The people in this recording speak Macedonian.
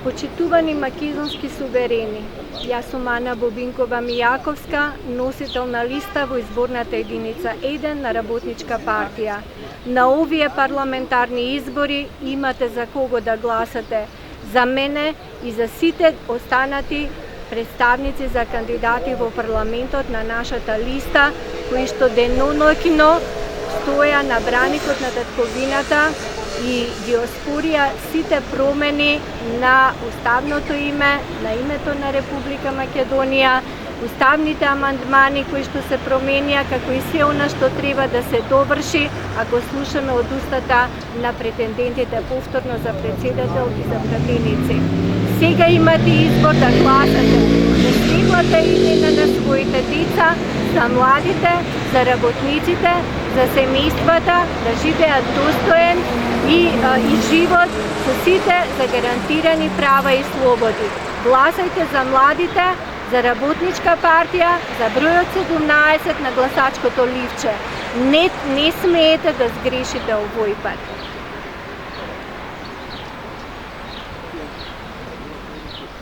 Почитувани македонски суверени, јас сум Ана Бобинкова Мијаковска, носител на листа во изборната единица 1 на Работничка партија. На овие парламентарни избори имате за кого да гласате. За мене и за сите останати представници за кандидати во парламентот на нашата листа, кои што деноноќно стоја на браникот на татковината и ги оспорија сите промени на уставното име, на името на Република Македонија, уставните амандмани кои што се променија, како и се она што треба да се доврши, ако слушаме од устата на претендентите повторно за председател и за пратеници. Сега имате избор да гласате, да светлате имена на своите деца, за младите, за работниците, за семејствата, да живеат достоен и живот со сите загарантирани права и слободи. Гласајте за младите, за Работничка партија, за бројот 17 на гласачкото ливче. Не смеете да сгрешите овој пат.